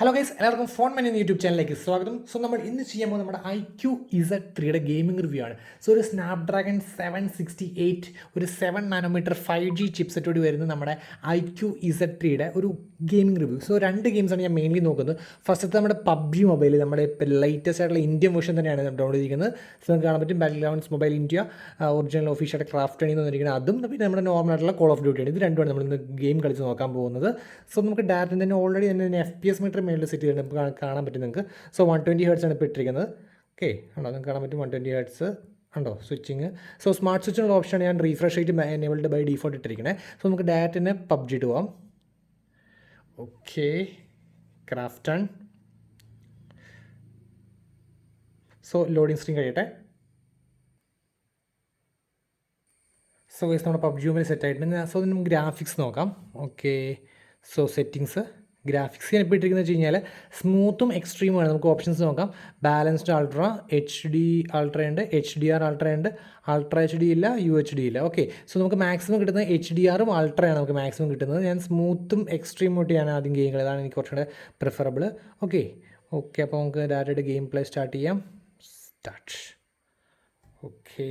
Hello guys, എല്ലാവർക്കും phone menu YouTube ചാനലിലേക്ക് സ്വാഗതം. സോ നമ്മൾ ഇന്ന് ചെയ്യാൻ പോകുന്നത് നമ്മുടെ iQZ3 ഗെയിമിംഗ് റിവ്യൂ ആണ്. സോ ഒരു സ്നാപ്ഡ്രാഗൺ 768 ഒരു 7nm 5G ചിപ്സെറ്റോട് വരുന്ന നമ്മുടെ iQZ3 ഒരു ഗെയിമിംഗ് റിവ്യൂ. സോ രണ്ട് ഗെയിംസാണ് ഞാൻ മെയിൻലി നോക്കുന്നത്. ഫസ്റ്റത്തെ നമ്മുടെ പബ്ജി മൊബൈൽ, നമ്മുടെ ഇപ്പോൾ ലേറ്റസ്റ്റ് ആയിട്ടുള്ള ഇന്ത്യൻ വേർഷൻ തന്നെയാണ് ഡൗൺലോഡ് ചെയ്തിരിക്കുന്നത്. സോ നമുക്ക് കാണാൻ പറ്റും Battlegrounds Mobile India original official craft എന്ന് പറഞ്ഞിരിക്കുന്നത് അതും, പിന്നെ നമ്മുടെ നോർമൽ ആയിട്ടുള്ള കോൾ ഓഫ് ഡ്യൂട്ടിയാണ്. ഇത് രണ്ടുമാണ് നമ്മൾ ഇന്ന് ഗെയിം കളിച്ച് നോക്കാൻ പോകുന്നത്. സോ നമുക്ക് ഡയറക്റ്റ് തന്നെ ഓൾറെഡി തന്നെ FPS മീറ്റർ മേളിൽ സെറ്റ് ചെയ്തിട്ട് നമുക്ക് കാണാൻ പറ്റും നിങ്ങൾക്ക്. സോ 120 Hz ആണ് ഇപ്പോൾ ഇട്ടിരിക്കുന്നത്. ഓക്കെ ഉണ്ടോ, നിങ്ങൾക്ക് കാണാൻ പറ്റും 120 Hz ഉണ്ടോ സ്വിച്ചിങ്. സോ സ്മാർട്ട് സ്വിച്ചിനുള്ള ഓപ്ഷനാണ് ഞാൻ റീഫ്രഷ് ആയിട്ട് എനേബിൾഡ് ബൈ ഡീഫോൾട്ട് ഇട്ടിരിക്കുന്നത്. സോ നമുക്ക് ഡയറക്റ്റ് തന്നെ പബ്ജി ഇട്ട് പോവാം. ഓക്കെ, ക്രാഫ്റ്റ് ആണ്. സോ ലോഡിങ് സ്ക്രീൻ കഴിയട്ടെ. സോ ഗൈസ് നമ്മുടെ പബ്ജി മൊബൈൽ സെറ്റ് ആയിട്ടുണ്ട്. സോ നമുക്ക് ഗ്രാഫിക്സ് നോക്കാം. ഓക്കെ, സോ സെറ്റിങ്സ് ഗ്രാഫിക്സ് ഞാൻ ഇപ്പോൾ ഇട്ടിരിക്കുന്നത് വെച്ച് കഴിഞ്ഞാൽ സ്മൂത്തും എക്സ്ട്രീമുമാണ്. നമുക്ക് ഓപ്ഷൻസ് നോക്കാം. ബാലൻസ്ഡ് അൾട്ര, HD അൾട്ര ഉണ്ട്, HDR അൾട്ര ഉണ്ട്, അൾട്ര HD ഇല്ല, UHD ഇല്ല. ഓക്കെ, സോ നമുക്ക് മാക്സിമം കിട്ടുന്നത് HDRും അൾട്രയാണ് നമുക്ക് മാക്സിമം കിട്ടുന്നത്. ഞാൻ സ്മൂത്തും എക്സ്ട്രീമുമായിട്ട് ഞാൻ ആദ്യം ഗെയിം കളി, അതാണ് എനിക്ക് കുറച്ചുകൂടെ പ്രിഫറബിൾ. ഓക്കെ ഓക്കെ അപ്പോൾ നമുക്ക് ഡയറക്റ്റ് ഗെയിം പ്ലേ സ്റ്റാർട്ട് ചെയ്യാം. Start. Okay,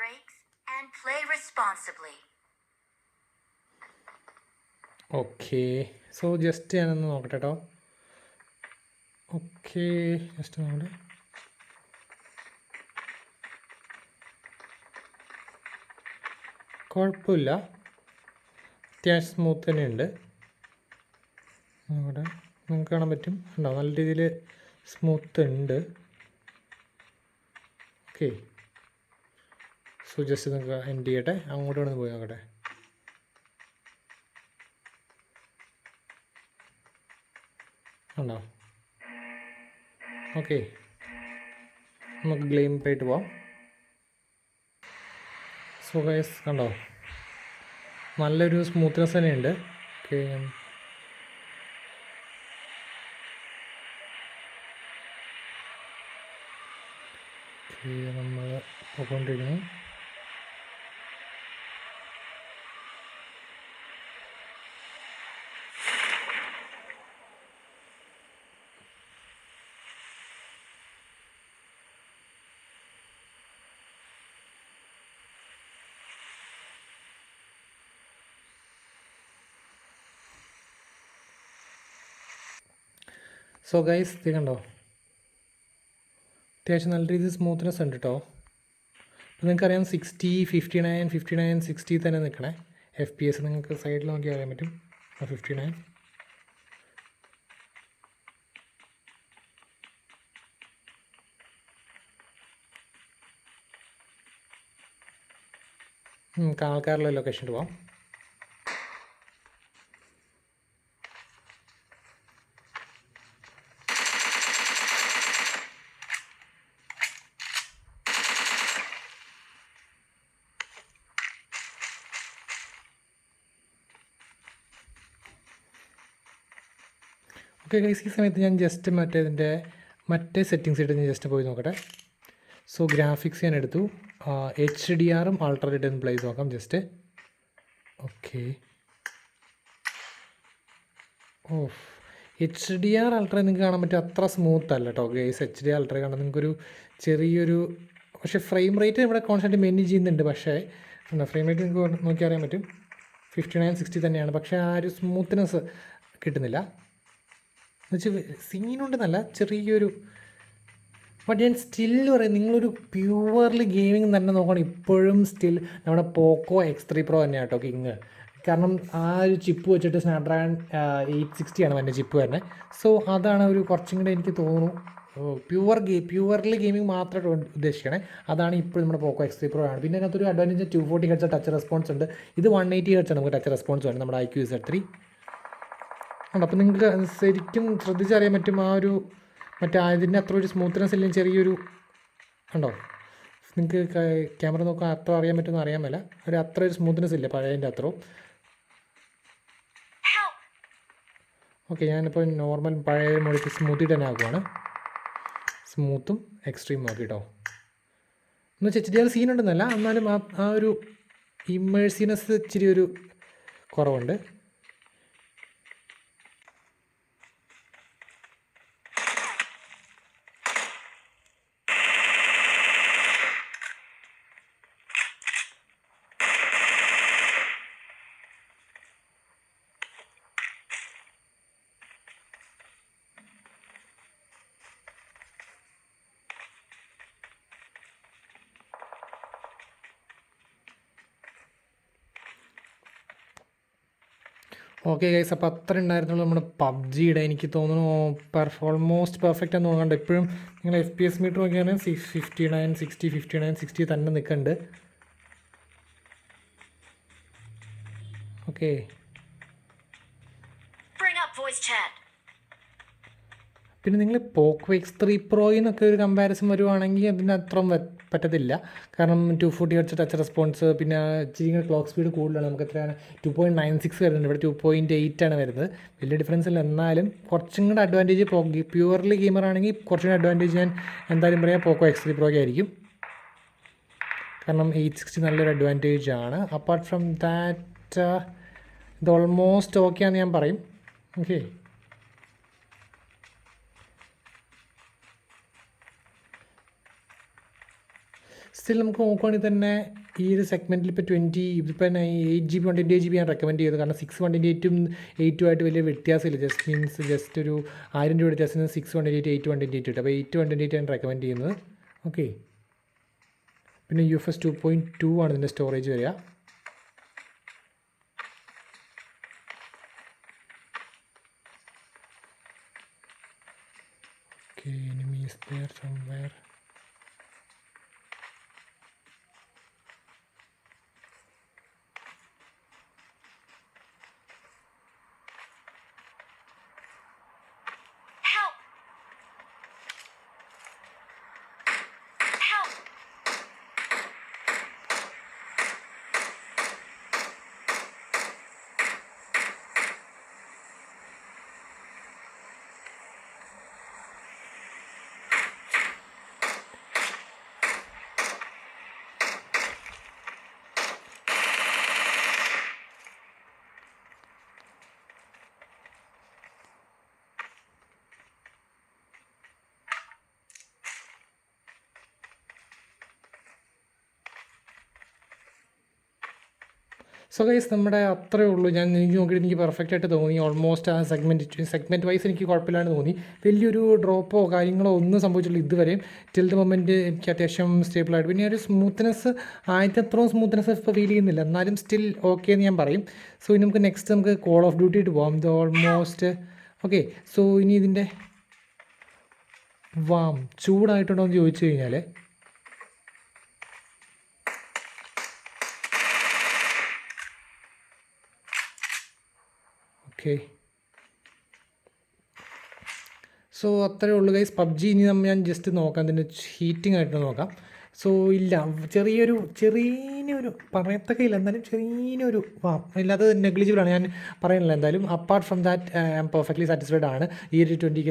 breaks and play responsibly. Okay, so just ഞാനൊന്ന് നോക്കട്ടെ കേട്ടോ. ഓക്കെ, ജസ്റ്റ് നോക്കട്ടെ. കുഴപ്പമില്ല, അത്യാവശ്യം സ്മൂത്ത് തന്നെയുണ്ട്. നോക്കട്ടെ, നിങ്ങൾക്ക് കാണാൻ പറ്റും ഉണ്ടോ, നല്ല രീതിയിൽ സ്മൂത്ത് ഉണ്ട്. ഓക്കെ, സോ ജസ്റ്റ് നിങ്ങൾക്ക് എൻഡ് ചെയ്യട്ടെ, അങ്ങോട്ട് വേണമെന്ന് പോയി നോക്കട്ടെ. ഉണ്ടോ? ഓക്കെ, നമുക്ക് ഗെയിം പ്ലേയിട്ട് പോവാം. സോ ഗൈസ് കണ്ടോ, നല്ലൊരു സ്മൂത്ത്നെസ് തന്നെയുണ്ട്. ഓക്കെ, നമ്മൾ പോയിക്കൊണ്ടിരിക്കുന്നു. സോ ഗൈസ് ഇത് കണ്ടോ, അത്യാവശ്യം നല്ല രീതിയിൽ സ്മൂത്ത്നെസ് ഉണ്ട് കേട്ടോ. അപ്പോൾ നിങ്ങൾക്കറിയാം 60, 59, 59, 60 തന്നെ നിൽക്കണേ. FPS നിങ്ങൾക്ക് സൈഡിൽ നോക്കി അറിയാൻ പറ്റും. 59. നമുക്ക് ആൾക്കാരുടെ ലൊക്കേഷനിൽ പോവാം. ഓക്കെ ഗൈസ്, ഈ സമയത്ത് ഞാൻ ജസ്റ്റ് മറ്റേ സെറ്റിങ്സ് ഇട്ട് ഞാൻ ജസ്റ്റ് പോയി നോക്കട്ടെ. സോ ഗ്രാഫിക്സ് ഞാൻ എടുത്തു, HDRും അൾട്ര ഇട്ട് പ്ലേ ചെയ്ത് നോക്കാം ജസ്റ്റ്. ഓക്കെ, HDR അൾട്ര നിങ്ങൾക്ക് കാണാൻ പറ്റും, അത്ര സ്മൂത്ത് അല്ല കേട്ടോ ഗൈസ്. HDR അൾട്ര കാണാൻ നിങ്ങൾക്കൊരു ചെറിയൊരു, പക്ഷേ ഫ്രെയിം റേറ്റ് ഇവിടെ കോൺസ്റ്റൻറ്റ് മെയിൻറ്റെയിൻ ചെയ്യുന്നുണ്ട്. പക്ഷേ ഫ്രെയിം റേറ്റ് നിങ്ങൾക്ക് നോക്കി അറിയാൻ പറ്റും 59, 60 തന്നെയാണ്. പക്ഷേ ആ ഒരു സ്മൂത്ത്നെസ് കിട്ടുന്നില്ല. എന്നുവെച്ചാൽ സീനുണ്ടെന്നല്ല, ചെറിയൊരു. ബട്ട് ഞാൻ സ്റ്റിൽ പറയും, നിങ്ങളൊരു പ്യുവർലി ഗെയിമിംഗ് തന്നെ നോക്കുകയാണെങ്കിൽ ഇപ്പോഴും സ്റ്റിൽ നമ്മുടെ പോക്കോ X3 Pro തന്നെയാണ് കേട്ടോ കിങ്. കാരണം ആ ഒരു ചിപ്പ് വെച്ചിട്ട് സ്നാപ്ഡ്രാഗൺ 860 ആണ് എൻ്റെ ചിപ്പ് തന്നെ. സോ അതാണ് ഒരു കുറച്ചും കൂടെ എനിക്ക് തോന്നുന്നു പ്യുവർലി ഗെയിമിംഗ് മാത്രമായിട്ട് ഉദ്ദേശിക്കണേ. അതാണ് ഇപ്പോൾ നമ്മുടെ പോക്കോ X3 Pro ആണ്. പിന്നെ അതിനകത്തൊരു അഡ്വാൻറ്റേജ് 240 Hz ടച്ച് റെസ്പോൺസ് ഉണ്ട്. ഇത് 180 Hz ആണ് നമുക്ക് ടച്ച് റെസ്പോൺസ് വേണം നമ്മുടെ iQZ3 ഉണ്ട്. അപ്പോൾ നിങ്ങൾക്ക് ശരിക്കും ശ്രദ്ധിച്ചറിയാൻ പറ്റും ആ ഒരു അതിൻ്റെ അത്ര ഒരു സ്മൂത്ത്നെസ് ഇല്ലെങ്കിൽ ചെറിയൊരു ഉണ്ടോ. നിങ്ങൾക്ക് ക്യാമറ നോക്കാൻ അത്ര അറിയാൻ പറ്റുമെന്ന് അറിയാൻ മേല, അത്ര ഒരു സ്മൂത്ത്നെസ് ഇല്ല പഴയതിൻ്റെ അത്രയും. ഓക്കെ, ഞാനിപ്പോൾ നോർമൽ പഴയ മുകളിൽ സ്മൂത്തി തന്നെ ആക്കുവാണ്. സ്മൂത്തും എക്സ്ട്രീം നോക്കി കേട്ടോ. എന്ന് വെച്ചാൽ HDR സീൻ ഉണ്ടെന്നല്ല, എന്നാലും ആ ഒരു ഇമ്മേഴ്സീവ്നെസ് ഇച്ചിരി ഒരു കുറവുണ്ട്. ഓക്കെ ഗൈസ്, അപ്പോൾ അത്ര ഉണ്ടായിരുന്നുള്ളൂ നമ്മുടെ പബ്ജിയുടെ. എനിക്ക് തോന്നുന്നു ഓൾമോസ്റ്റ് പെർഫെക്റ്റ് എന്ന് തോന്നുന്നുണ്ട്. ഇപ്പോഴും നിങ്ങൾ FPS മീറ്റർ നോക്കിയാണെങ്കിൽ 59, 60, 59, 60 തന്നെ നിൽക്കുന്നുണ്ട്. Okay, Bring up voice chat. പിന്നെ നിങ്ങൾ പോക്കോ X3 പ്രോയിന്നൊക്കെ ഒരു കമ്പാരിസൺ വരുവാണെങ്കിൽ അതിന് അത്രയും പറ്റത്തില്ല. കാരണം 240 Hz ടച്ച് റെസ്പോൺസ്, പിന്നെ ഇച്ചിരി ക്ലോക്ക് സ്പീഡ് കൂടുതലാണ്. നമുക്ക് എത്രയാണ് 2.96 വരുന്നുണ്ട്, ഇവിടെ 2.8 ആണ് വരുന്നത്. വലിയ ഡിഫറൻസ് ഇല്ല. എന്നാലും കുറച്ചും കൂടെ അഡ്വാൻറ്റേജ് പ്യുവർലി ഗെയിമർ ആണെങ്കിൽ കുറച്ചും കൂടെ അഡ്വാൻറ്റേജ് ഞാൻ എന്തായാലും പറയാം പോക്കോ X3 പ്രോയ്ക്ക് ആയിരിക്കും. കാരണം 860 നല്ലൊരു അഡ്വാൻറ്റേജ് ആണ്. അപ്പാർട്ട് ഫ്രം ദാറ്റ് ഇത് ഓൾമോസ്റ്റ് ഓക്കെ ആണെന്ന് ഞാൻ പറയും. ഓക്കെ, സ്റ്റിൽ നമുക്ക് നോക്കുവാണെങ്കിൽ തന്നെ ഈ ഒരു സെഗ്മെൻറ്റിൽ ഇപ്പോൾ 8GB 128GB ഞാൻ റെക്കമെൻഡ് ചെയ്തത്. കാരണം 628ഉം 8ഉം ആയിട്ട് വലിയ വ്യത്യാസമില്ല. ജസ്റ്റ് ഒരു 1000 രൂപ വ്യത്യാസം 628, 828 കിട്ടും. അപ്പോൾ 828 ഞാൻ റെക്കമെൻഡ് ചെയ്യുന്നത്. ഓക്കെ, പിന്നെ UFS 2.2 ആണ് ഇതിൻ്റെ സ്റ്റോറേജ് വരിക. Okay, enemies there somewhere. Help! Help! So guys, നമ്മുടെ അത്രയേ ഉള്ളൂ. എനിക്ക് നോക്കിയിട്ട് എനിക്ക് പെർഫെക്റ്റ് ആയിട്ട് തോന്നി. ഓൾമോസ്റ്റ് ആ സെഗ്മെൻറ്റ് വൈസ് എനിക്ക് കുഴപ്പമില്ലാണ്ട് തോന്നി. വലിയൊരു ഡ്രോപ്പോ കാര്യങ്ങളോ ഒന്നും സംഭവിച്ചിട്ടില്ല ഇതുവരെയും. ടിൽ ദ മൊമെൻറ്റ് എനിക്ക് അത്യാവശ്യം സ്റ്റേബിളായിട്ട്, പിന്നെ ഒരു സ്മൂത്ത്നെസ് ആദ്യത്തെ അത്രയും സ്മൂത്ത്നെസ് ഇപ്പോൾ ഫീൽ ചെയ്യുന്നില്ല. എന്നാലും സ്റ്റിൽ ഓക്കെ എന്ന് ഞാൻ പറയും. സോ ഇനി നമുക്ക് കോൾ ഓഫ് ഡ്യൂട്ടിയിട്ട് പോകാം. ഇത് ഓൾമോസ്റ്റ് ഓക്കെ. സോ ഇനി ഇതിൻ്റെ ചൂടായിട്ടുണ്ടോ എന്ന് ചോദിച്ചു കഴിഞ്ഞാൽ ഓക്കെ. സോ അത്രയേ ഉള്ളൂ ഗൈസ്. പബ്ജി ഇനി ഞാൻ ജസ്റ്റ് നോക്കാം, ഇതിൻ്റെ ഹീറ്റിംഗ് ആയിട്ട് നോക്കാം. സോ ഇല്ല, ചെറിയൊരു പറയത്തൊക്കെ ഇല്ല, എന്നാലും ചെറിയൊരു ഇല്ലാതെ നെഗ്ലിജിബിളാണ്, ഞാൻ പറയുന്നില്ല. എന്തായാലും apart from that I am perfectly satisfied ആണ്. ഈ ഒരു 20K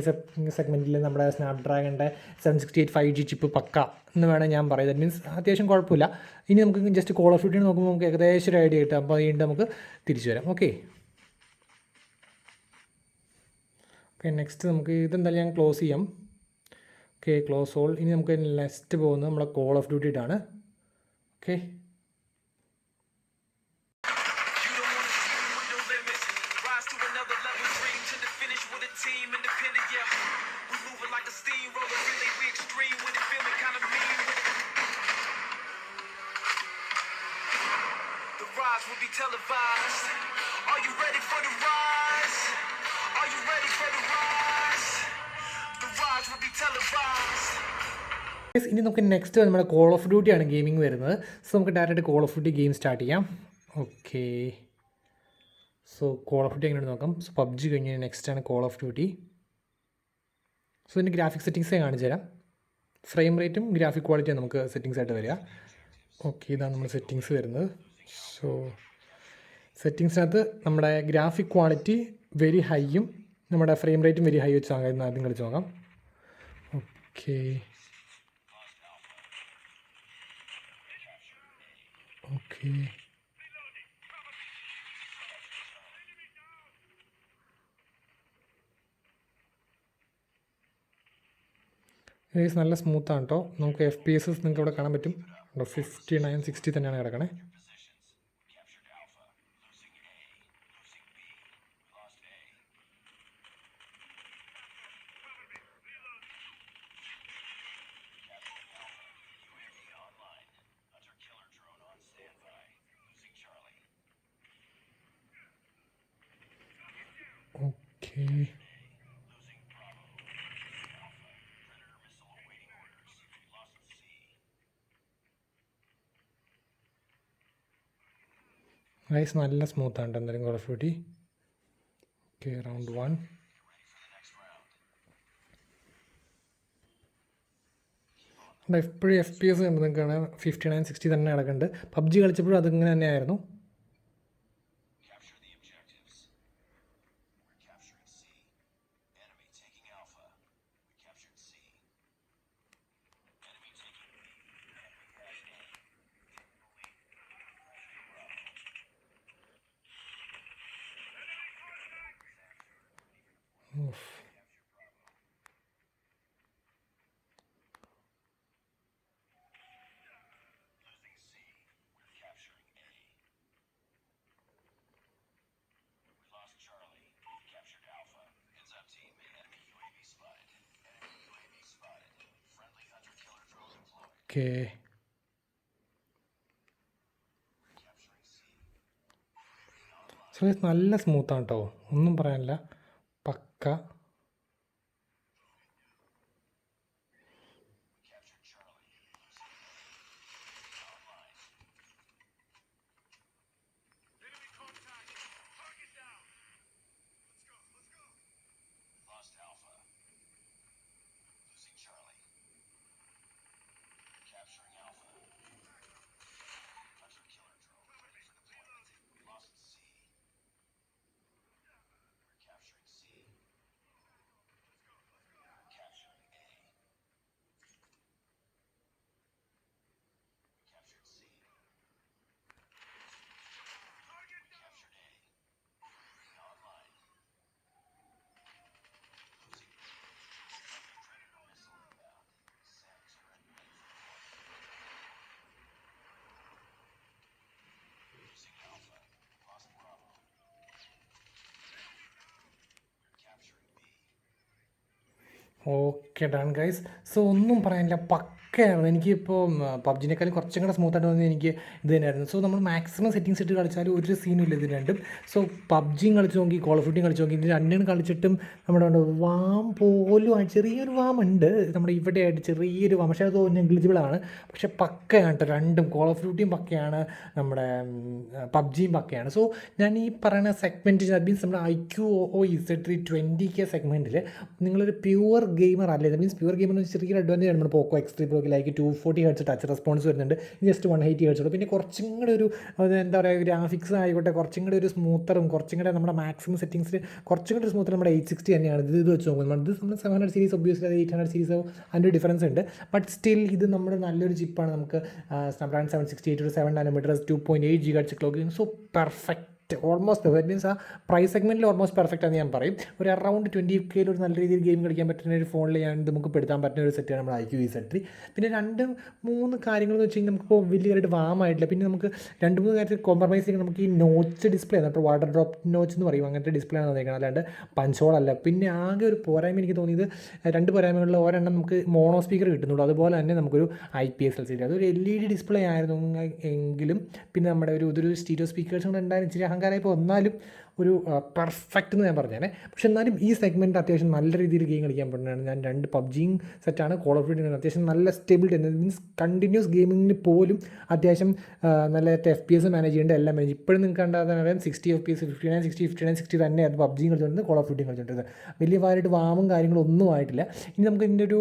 സെഗ്മെൻറ്റിൽ നമ്മുടെ സ്നാപ്ഡ്രാഗണിൻ്റെ 768 5G ചിപ്പ് പക്ക എന്ന് വേണം ഞാൻ പറയുന്നത്. ദാറ്റ് മീൻസ് അത്യാവശ്യം കുഴപ്പമില്ല. ഇനി നമുക്ക് ജസ്റ്റ് കോൾ ഓഫ് ഡ്യൂട്ടി നോക്കുമ്പോൾ നമുക്ക് ഏകദേശം ഒരു ഐഡിയ കിട്ടും. അപ്പോൾ വീണ്ടും നമുക്ക് തിരിച്ചു വരാം. ഓക്കെ, നെക്സ്റ്റ് നമുക്ക് ഇതെന്തായാലും ഞാൻ ക്ലോസ് ചെയ്യാം. Okay, close all. ഇനി നമുക്ക് നെക്സ്റ്റ് പോകുന്നത് നമ്മളെ കോൾ ഓഫ് ഡ്യൂട്ടിയിട്ടാണ്. Okay, will be televised. Are you ready for the rise? Are you ready for the rise? The rise will be televised. ഇനി നമുക്ക് നെക്സ്റ്റ് നമ്മുടെ കോൾ ഓഫ് ഡ്യൂട്ടിയാണ് ഗെയിമിംഗ് വരുന്നത്. സോ നമുക്ക് direct Call of Duty game start ചെയ്യാം. Okay, so Call of Duty എങ്ങനെ നോക്കാം. So PUBG കഴിഞ്ഞ് നെക്സ്റ്റാണ് കോൾ ഓഫ് ഡ്യൂട്ടി. സോ ഇതിൻ്റെ ഗ്രാഫിക് സെറ്റിങ്സ് കാണിച്ചു തരാം. ഫ്രെയിം റേറ്റും ഗ്രാഫിക് ക്വാളിറ്റിയാണ് നമുക്ക് സെറ്റിങ്സ് ആയിട്ട് വരിക. ഓക്കെ, ഇതാണ് നമ്മൾ സെറ്റിങ്സ് വരുന്നത്. സോ സെറ്റിങ്സിനകത്ത് നമ്മുടെ ഗ്രാഫിക് ക്വാളിറ്റി വെരി ഹൈയും നമ്മുടെ ഫ്രെയിം റേറ്റും വെരി ഹൈ വെച്ച് ആദ്യം കളിച്ച് നോക്കാം. ഓക്കെ ഓക്കെ ഗൈസ് നല്ല സ്മൂത്താണ് കേട്ടോ. നമുക്ക് FPS നിങ്ങൾക്ക് ഇവിടെ കാണാൻ പറ്റും. 59-60 തന്നെയാണ് കിടക്കണേ. ഓക്കെ ഗൈസ് നല്ല സ്മൂത്താണ് എന്തായാലും call of duty. Okay round 1. എപ്പോഴും FPS കണ്ട് നിൽക്കുകയാണ് 59-60 തന്നെ കിടക്കുന്നുണ്ട്. PUBG കളിച്ചപ്പോഴും അതിങ്ങനെ തന്നെയായിരുന്നു. ഓക്കെ സോ നല്ല സ്മൂത്താണ് കേട്ടോ, ഒന്നും പറയാനില്ല, പക്ക. Okay done guys. സോ ഒന്നും പറയാനില്ല, പക്കയാണ്. എനിക്കിപ്പോൾ പബ്ജിനേക്കാളും കുറച്ചും കൂടെ സ്മൂത്തായിട്ട് തോന്നിയത് എനിക്ക് ഇത് തന്നെയായിരുന്നു. സോ നമ്മൾ മാക്സിമം സെറ്റിങ്സ് ഇട്ട് കളിച്ചാലും ഒരു സീനും ഇല്ല ഇത് രണ്ടും. സോ പബ്ജിയും കളിച്ച് നോക്കി, കോൾ ഓഫ് ഡ്യൂട്ടിയും കളിച്ച് നോക്കി, ഇത് രണ്ടും കളിച്ചിട്ടും നമ്മുടെ വാം പോലും ചെറിയൊരു വാമുണ്ട് നമ്മുടെ ഇവിടെ ആയിട്ട്, ചെറിയൊരു വാം, പക്ഷേ അത് നെഗ്ലിജിബിളാണ്. പക്ഷേ പക്കയാണ് കേട്ടോ രണ്ടും. കോൾ ഓഫ് ഡ്യൂട്ടിയും പക്കയാണ്, നമ്മുടെ പബ്ജിയും പക്കയാണ്. സോ ഞാൻ ഈ പറയുന്ന സെഗ്മെൻറ്റ്, ദാറ്റ് മീൻസ് നമ്മുടെ IQ-OO-Z3 സെഗ്മെൻറ്റിൽ നിങ്ങളൊരു പ്യുവർ ഗെയിമർ അല്ലേ, ദാറ്റ് മീൻസ് പ്യുവർ ഗെയിമർ എന്ന് ചെറിയൊരു അഡ്വാൻറ്റേജ് ആണ്. നമ്മുടെ പോക്കോ X3 Proക്ക് ലൈക്ക് 240 Hz ടച്ച് റെസ്പോൺസ് വരുന്നുണ്ട്, ജസ്റ്റ് 180 Hz ഉള്ളൂ. പിന്നെ കുറച്ചും കൂടെ ഒരു എന്താ പറയുക, ഗ്രാഫിക്സ് ആയിക്കോട്ടെ കുറച്ചും കൂടെ ഒരു സ്മൂത്തറും, കുറച്ചും കൂടെ നമ്മുടെ മാക്സിമം സെറ്റിങ്സിൽ കുറച്ചും കൂടെ സ്മൂത്തർ നമ്മുടെ 860 തന്നെയാണ്. ഇത് വെച്ച് നോക്കുമ്പോൾ ഇത് നമ്മുടെ 700 സീരീസ് ഒബ്വിയസ്ലി, അത് 800 സീരീസോ അതിൻ്റെ ഡിഫറൻസ് ഉണ്ട്. ബട്ട് സ്റ്റിൽ ഇത് നമ്മുടെ നല്ലൊരു ചിപ്പാണ്. നമുക്ക് സ്നാപ്ഡ്രാഗൺ 768 ഒരു 7 nm 2.8 GHz clock. So perfect, almost that means ആ പ്രൈസ് സെഗ്മെൻറ്റിൽ ഓൾമോസ്റ്റ് പെർഫെക്റ്റ് ആണെന്ന് ഞാൻ പറയും. ഒരു അറൗണ്ട് 20K ഒരു നല്ല രീതിയിൽ ഗെയിം കളിക്കാൻ പറ്റുന്ന ഒരു ഫോണിൽ നമുക്ക് പെടുത്താൻ പറ്റുന്ന ഒരു സെറ്റാണ് നമ്മുടെ IQ-Z3. പിന്നെ 2-3 കാര്യങ്ങളെന്ന് വെച്ച് കഴിഞ്ഞാൽ നമുക്കിപ്പോൾ വലിയതായിട്ട് വാമായിട്ടില്ല. പിന്നെ നമുക്ക് 2-3 കാര്യത്തിൽ കോംപ്രമൈസ് ചെയ്യുന്നത് നമുക്ക് ഈ നോച്ച് ഡിസ്പ്ലേ ആണ്, അപ്പോൾ വാട്ടർ ഡ്രോപ്പ് നോച്ച് എന്ന് പറയും, അങ്ങനത്തെ ഡിസ്പ്ലേ ആണ് വന്നേക്കണം, അല്ലാണ്ട് പഞ്ച് ഹോൾ അല്ല. പിന്നെ ആകെ ഒരു പോരായ്മ എനിക്ക് തോന്നിയത്, 2 പോരായ്മകളിൽ ഒരെണ്ണം നമുക്ക് മോണോ സ്പീക്കർ കിട്ടുന്നുള്ളൂ, അതുപോലെ തന്നെ നമുക്കൊരു IPS LCD, അതൊരു LED ഡിസ്പ്ലേ ആയിരുന്നു എങ്കിലും പിന്നെ നമ്മുടെ ഇതൊരു സ്റ്റീരിയോ സ്പീക്കേഴ്സും കൂടെ ഉണ്ടായിരുന്നു. ഇച്ചിരി അഹങ്കാരമായിപ്പോൾ വന്നാലും ഒരു പെർഫെക്റ്റ് എന്ന് ഞാൻ പറഞ്ഞേനെ. പക്ഷെ എന്നാലും ഈ സെഗ്മെൻറ്റ് അത്യാവശ്യം നല്ല രീതിയിൽ ഗെയിം കളിക്കാൻ പറ്റുന്നതാണ്. ഞാൻ 2 പബ്ജിയും സെറ്റാണ്, കോൾ ഓഫ് ഡ്യൂട്ടി അത്യാവശ്യം നല്ല സ്റ്റെബിലിറ്റി, മീൻസ് കണ്ടിന്യൂസ് ഗെയിമിങ്ങിന് പോലും അത്യാവശ്യം നല്ല FPS മാനേജ് ചെയ്യേണ്ട, എല്ലാം മാനേജ്. ഇപ്പോഴും നിങ്ങൾക്ക് കണ്ടാൽ 60 FPS 59-60 തന്നെ അത് പബ്ജിയും കളിച്ചുകൊണ്ട് കോൾ ഓഫ് ഡ്യൂട്ടിയും കളിച്ചിട്ടുണ്ട്. വലിയ വാരായിട്ട് വാമും കാര്യങ്ങളും ഒന്നും ആയിട്ടില്ല. ഇനി നമുക്ക് ഇതിൻ്റെ ഒരു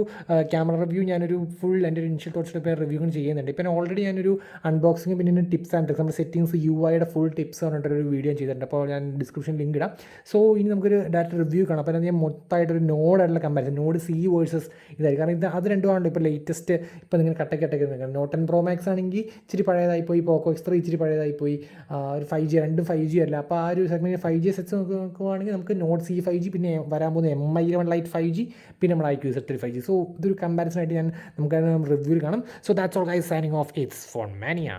ക്യാമറ റിവ്യൂ ഞാനൊരു ഫുൾ എൻ്റെ ഒരു ഇനിഷ്യൽ തോട്ട്സിൽ ഇപ്പോൾ റിവ്യൂ ചെയ്യുന്നുണ്ട്. ഇപ്പം ഓൾറെഡി ഞാനൊരു അൺബോക്സിങ് പിന്നെ ടിപ്സ് ആൻഡ് ട്രിക്സ്, നമ്മുടെ സെറ്റിങ്സ് UI യുടെ ഫുൾ ടിപ്സ് പറഞ്ഞിട്ടൊരു വീഡിയോ ചെയ്തിട്ടുണ്ട്. അപ്പോൾ ഞാൻ ഡിസ്ക്രിപ്ഷൻ ലിങ്ക് ഇടാം. സോ ഇനി നമുക്കൊരു ഡയറക്റ്റ് റിവ്യൂ കാണാം. അപ്പോൾ ഞാൻ മൊത്തമായിട്ടൊരു നോഡായിട്ടുള്ള കമ്പാരിസൺ, നോഡ് സി വേഴ്സസ് ഇതായിരിക്കും. കാരണം ഇത് അത് രണ്ടുമാണല്ലോ ഇപ്പോൾ ലേറ്റസ്റ്റ് ഇപ്പോൾ നിങ്ങൾ കട്ടയ്ക്ക് നിൽക്കുന്നത്. നോട്ട് 10 Pro Max ആണെങ്കിൽ ഇച്ചിരി പഴയതായിപ്പോയി, പോക്കോ X3 ഇച്ചിരി പഴയതായിപ്പോയി, ഒരു 5G, രണ്ടും 5G അല്ല. അപ്പോൾ ആ ഒരു സെഗ്മെൻറ്റ് 5G സെറ്റ്സ് നോക്കുകയാണെങ്കിൽ നമുക്ക് നോട്ട് സി 5G, പിന്നെ വരാൻ പോകുന്ന MI 11 Lite 5G, പിന്നെ നമ്മുടെ IQ Z3 5G. സോ ഇതൊരു കമ്പാരിസൺ ആയിട്ട് നമുക്ക് റിവ്യൂവിൽ കാണാം. So that's all guys, signing off. It's Phone മാനിയ.